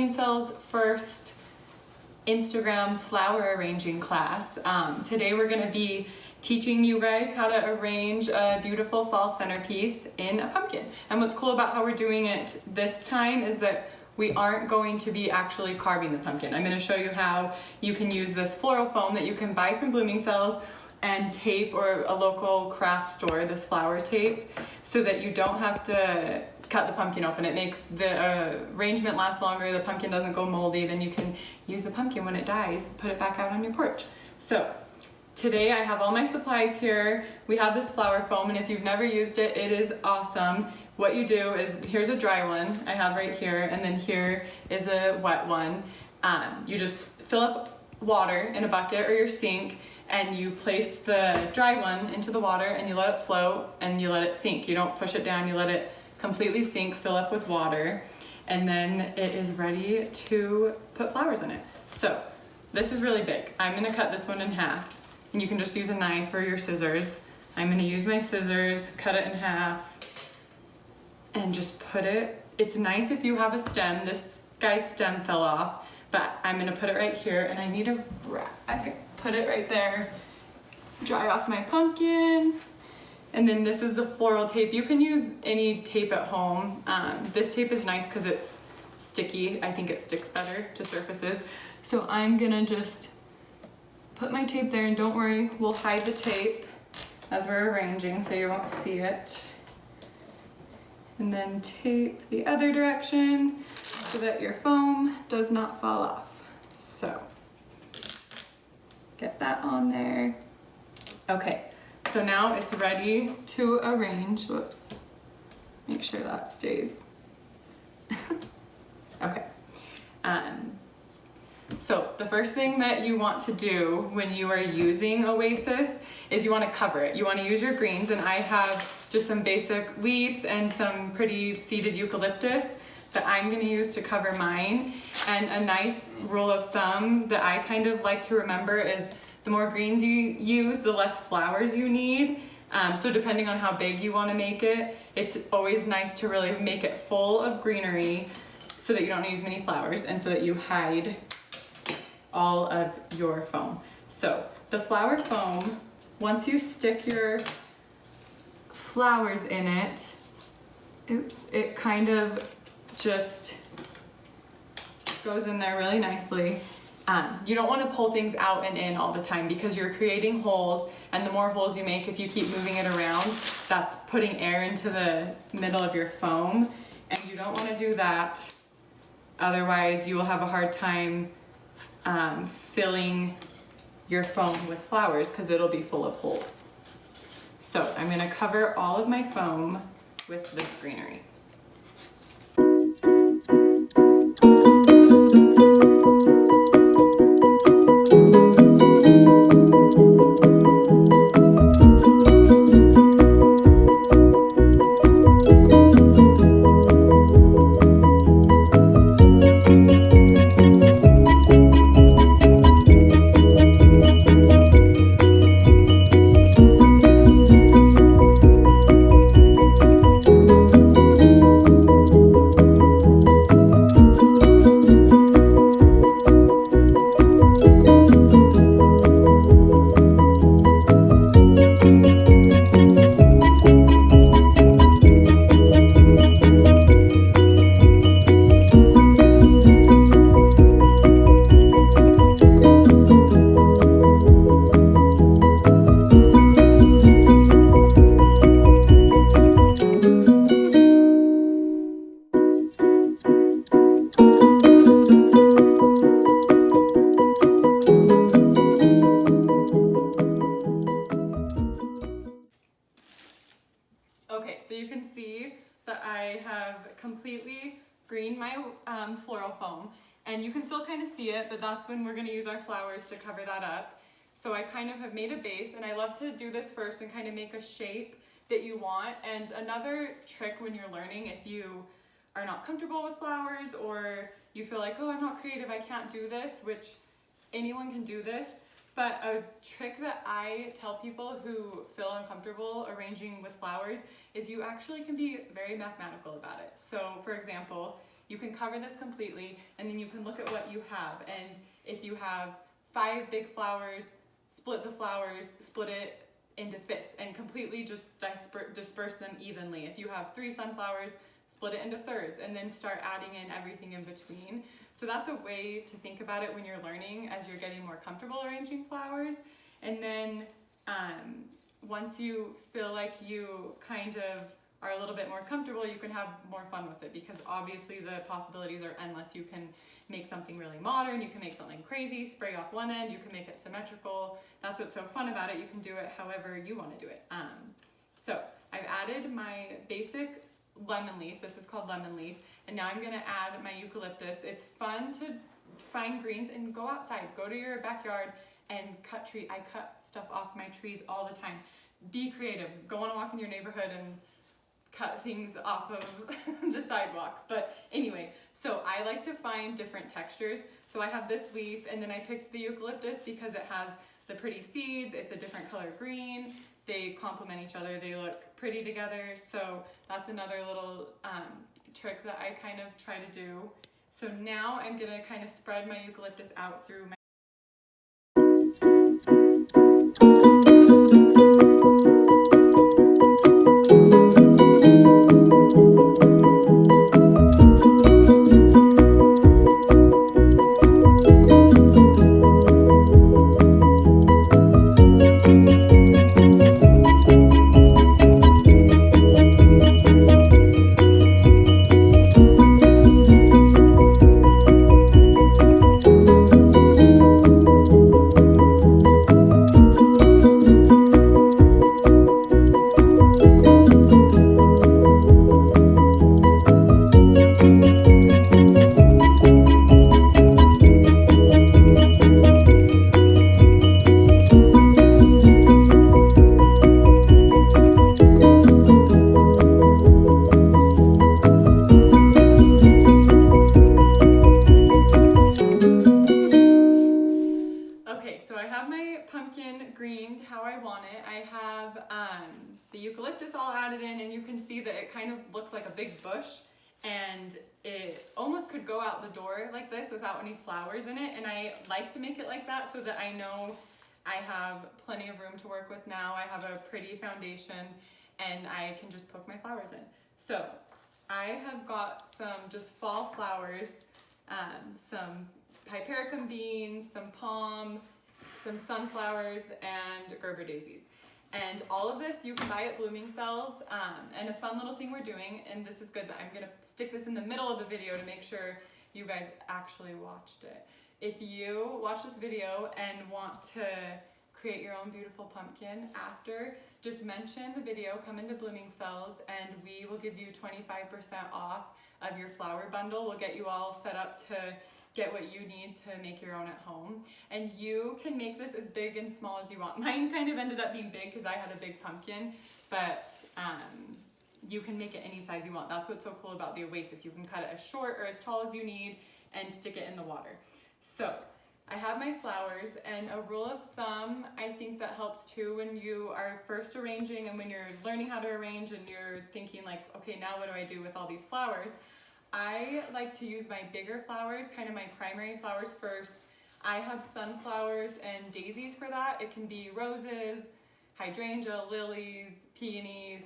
Bloomingsales' first Instagram flower arranging class. Today we're going to be teaching you guys how to arrange a beautiful fall centerpiece in a pumpkin. And what's cool about how we're doing it this time is that we aren't going to be actually carving the pumpkin. I'm going to show you how you can use this floral foam that you can buy from Bloomingsales and tape, or a local craft store, this flower tape, so that you don't have to cut the pumpkin open. It makes the arrangement last longer, the pumpkin doesn't go moldy, then you can use the pumpkin when it dies, put it back out on your porch. So today I have all my supplies here. We have this flower foam, and if you've never used it, it is awesome. What you do is, here's a dry one I have right here, and then here is a wet one. You just fill up water in a bucket or your sink, and you place the dry one into the water and you let it float and you let it sink. You don't push it down, you let it completely sink, fill up with water, and then it is ready to put flowers in it. So this is really big. I'm gonna cut this one in half, and you can just use a knife or your scissors. I'm gonna use my scissors, cut it in half, and just put it. It's nice if you have a stem. This guy's stem fell off, but I'm gonna put it right here, and I need a rag. Put it right there, dry off my pumpkin. And then this is the floral tape. You can use any tape at home. This tape is nice because it's sticky. I think it sticks better to surfaces. So I'm gonna just put my tape there, and don't worry, we'll hide the tape as we're arranging so you won't see it. And then tape the other direction so that your foam does not fall off. So get that on there. Okay, so now it's ready to arrange. Whoops, make sure that stays. Okay, so the first thing that you want to do when you are using Oasis is you want to cover it. You want to use your greens, and I have just some basic leaves and some pretty seeded eucalyptus that I'm going to use to cover mine. And a nice rule of thumb that I kind of like to remember is the more greens you use, the less flowers you need. So depending on how big you want to make it, it's always nice to really make it full of greenery so that you don't use many flowers and so that you hide all of your foam. So the flower foam, once you stick your flowers in it, oops, it kind of just goes in there really nicely. You don't want to pull things out and in all the time because you're creating holes, and the more holes you make, if you keep moving it around, that's putting air into the middle of your foam, and you don't want to do that. Otherwise you will have a hard time filling your foam with flowers because it'll be full of holes. So I'm going to cover all of my foam with this greenery. Okay, so you can see that I have completely greened my floral foam, and you can still kind of see it, but that's when we're going to use our flowers to cover that up. So I kind of have made a base, and I love to do this first and kind of make a shape that you want. And another trick when you're learning, if you are not comfortable with flowers, or you feel like, oh, I'm not creative, I can't do this, which anyone can do this, but a trick that I tell people who feel uncomfortable arranging with flowers is you actually can be very mathematical about it. So for example, you can cover this completely, and then you can look at what you have. And if you have 5 big flowers, split the flowers, split it into fifths, and completely just disperse them evenly. If you have 3 sunflowers, split it into thirds, and then start adding in everything in between. So that's a way to think about it when you're learning, as you're getting more comfortable arranging flowers. And then once you feel like you kind of are a little bit more comfortable, you can have more fun with it, because obviously the possibilities are endless. You can make something really modern, you can make something crazy, spray off one end, you can make it symmetrical. That's what's so fun about it. You can do it however you want to do it. So I've added my basic lemon leaf. This is called lemon leaf. And now I'm gonna add my eucalyptus. It's fun to find greens and go outside, go to your backyard and cut tree. I cut stuff off my trees all the time. Be creative, go on a walk in your neighborhood and cut things off of the sidewalk. But anyway, so I like to find different textures. So I have this leaf, and then I picked the eucalyptus because it has the pretty seeds. It's a different color green. They complement each other. They look pretty together. So that's another little trick that I kind of try to do. So now I'm gonna kind of spread my eucalyptus out through my greened how I want it. I have the eucalyptus all added in, and you can see that it kind of looks like a big bush, and it almost could go out the door like this without any flowers in it. And I like to make it like that so that I know I have plenty of room to work with now. I have a pretty foundation and I can just poke my flowers in. So I have got some just fall flowers, some hypericum beans, some palm, some sunflowers, and Gerber daisies. And all of this you can buy at Bloomingsales. And a fun little thing we're doing, and this is good that I'm gonna stick this in the middle of the video to make sure you guys actually watched it. If you watch this video and want to create your own beautiful pumpkin after, just mention the video, come into Bloomingsales, and we will give you 25% off of your flower bundle. We'll get you all set up to get what you need to make your own at home. And you can make this as big and small as you want. Mine kind of ended up being big because I had a big pumpkin, but you can make it any size you want. That's what's so cool about the Oasis. You can cut it as short or as tall as you need and stick it in the water. So I have my flowers, and a rule of thumb I think that helps too when you are first arranging and when you're learning how to arrange and you're thinking like, okay, now what do I do with all these flowers? I like to use my bigger flowers, kind of my primary flowers first. I have sunflowers and daisies for that. It can be roses, hydrangea, lilies, peonies,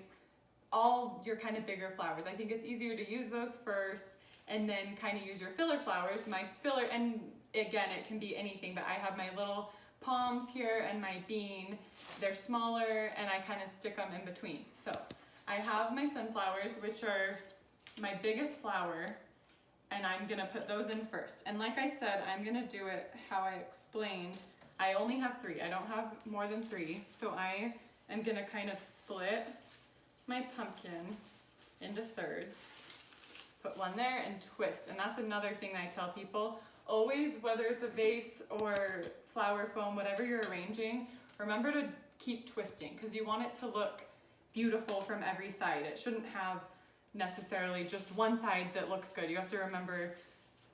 all your kind of bigger flowers. I think it's easier to use those first and then kind of use your filler flowers. My filler, and again, it can be anything, but I have my little palms here and my bean. They're smaller and I kind of stick them in between. So I have my sunflowers, which are my biggest flower, and I'm gonna put those in first. And like I said, I'm gonna do it how I explained. I only have 3, I don't have more than 3. So I am gonna kind of split my pumpkin into thirds, put one there and twist. And that's another thing I tell people, always, whether it's a vase or flower foam, whatever you're arranging, remember to keep twisting because you want it to look beautiful from every side. It shouldn't have necessarily just one side that looks good. You have to remember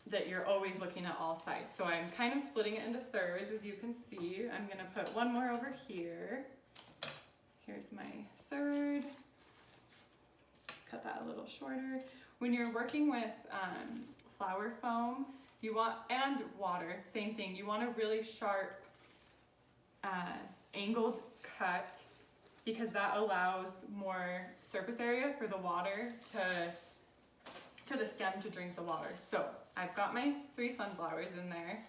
that you're always looking at all sides. So I'm kind of splitting it into thirds, as you can see. I'm gonna put one more over here. Here's my third. cut that a little shorter. When you're working with flower foam, you want, and water, same thing, you want a really sharp angled cut because that allows more surface area for the water for the stem to drink the water. So I've got my 3 sunflowers in there,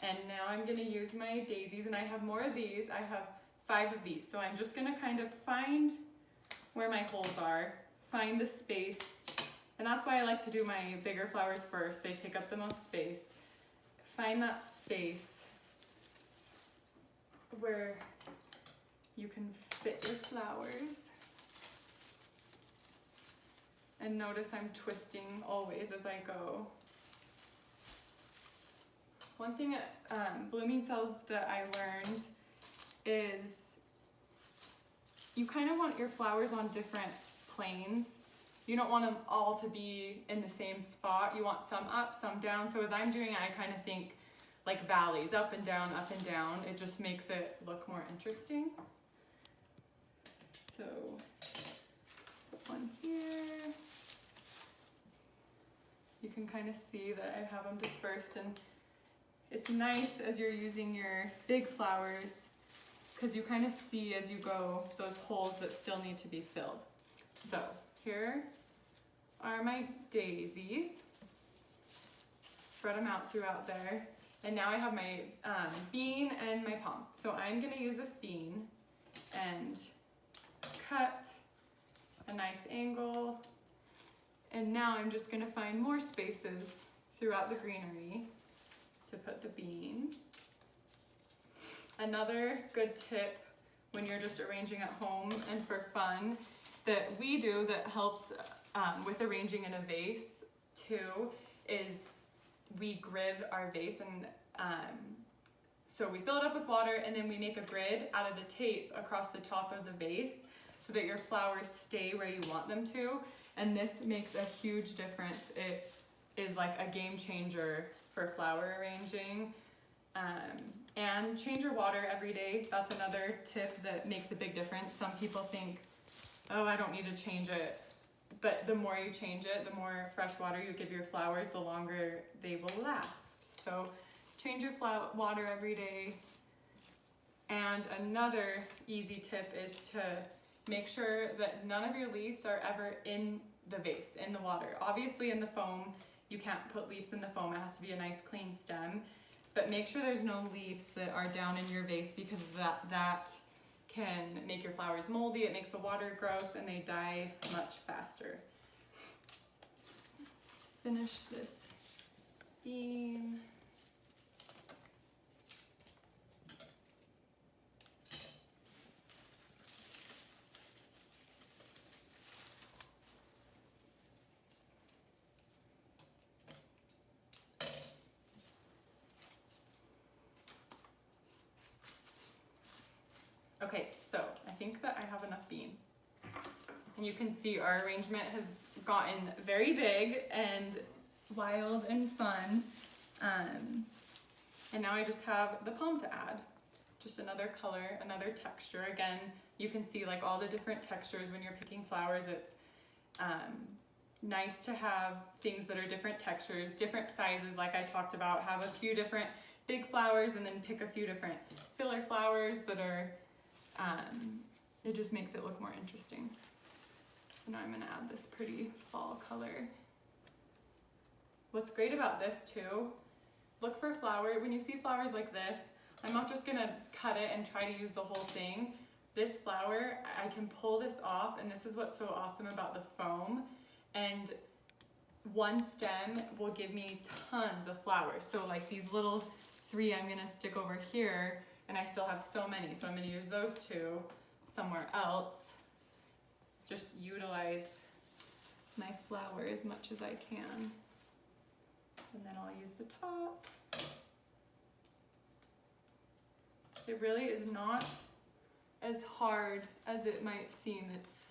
and now I'm gonna use my daisies, and I have more of these. I have 5 of these. So I'm just gonna kind of find where my holes are, find the space, and that's why I like to do my bigger flowers first. They take up the most space. Find that space where you can fit your flowers. And notice I'm twisting always as I go. One thing at Bloomingsales that I learned is you kind of want your flowers on different planes. You don't want them all to be in the same spot. You want some up, some down. So as I'm doing it, I kind of think like valleys, up and down, up and down. It just makes it look more interesting. So put one here. You can kind of see that I have them dispersed, and it's nice as you're using your big flowers because you kind of see as you go those holes that still need to be filled. So here are my daisies. Spread them out throughout there. And now I have my bean and my palm. So I'm gonna use this bean and cut a nice angle. And now I'm just gonna find more spaces throughout the greenery to put the bean. Another good tip when you're just arranging at home and for fun that we do that helps with arranging in a vase too is we grid our vase, and so we fill it up with water and then we make a grid out of the tape across the top of the vase so that your flowers stay where you want them to. And this makes a huge difference. It is like a game changer for flower arranging. And change your water every day. That's another tip that makes a big difference. Some people think, oh, I don't need to change it. But the more you change it, the more fresh water you give your flowers, the longer they will last. So change your water every day. And another easy tip is to make sure that none of your leaves are ever in the vase, in the water. Obviously in the foam, you can't put leaves in the foam. It has to be a nice clean stem. But make sure there's no leaves that are down in your vase because that can make your flowers moldy. It makes the water gross and they die much faster. Just finish this bean. Okay, so I think that I have enough bean. And you can see our arrangement has gotten very big and wild and fun. And now I just have the palm to add. Just another color, another texture. Again, you can see like all the different textures when you're picking flowers. It's nice to have things that are different textures, different sizes like I talked about. Have a few different big flowers and then pick a few different filler flowers that are it just makes it look more interesting. So now I'm going to add this pretty fall color. What's great about this too, look for flower. When you see flowers like this, I'm not just going to cut it and try to use the whole thing. This flower, I can pull this off, and this is what's so awesome about the foam. And one stem will give me tons of flowers. So like these little 3 I'm going to stick over here, and I still have so many, so I'm going to use those 2 somewhere else. Just utilize my flower as much as I can. And then I'll use the top. It really is not as hard as it might seem. It's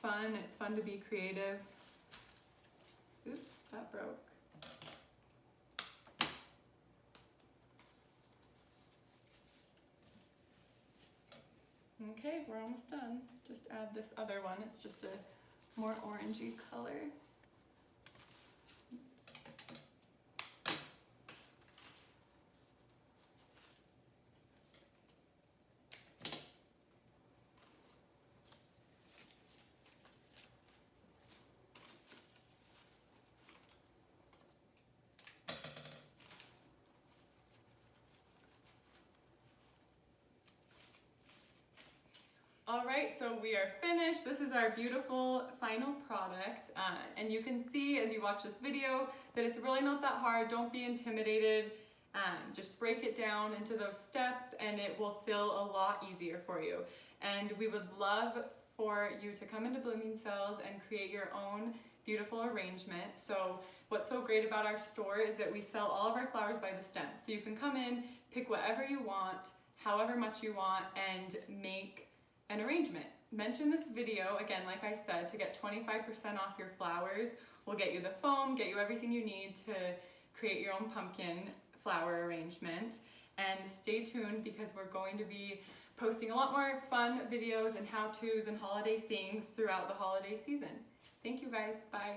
fun to be creative. Oops, that broke. Okay, we're almost done. Just add this other one. It's just a more orangey color. All right, so we are finished. This is our beautiful final product. And you can see as you watch this video that it's really not that hard. Don't be intimidated. Just break it down into those steps and it will feel a lot easier for you. And we would love for you to come into Bloomingsales and create your own beautiful arrangement. So what's so great about our store is that we sell all of our flowers by the stem. So you can come in, pick whatever you want, however much you want, and make an arrangement. Mention this video, again, like I said, to get 25% off your flowers. We'll get you the foam, get you everything you need to create your own pumpkin flower arrangement. And stay tuned because we're going to be posting a lot more fun videos and how-tos and holiday things throughout the holiday season. Thank you guys, bye.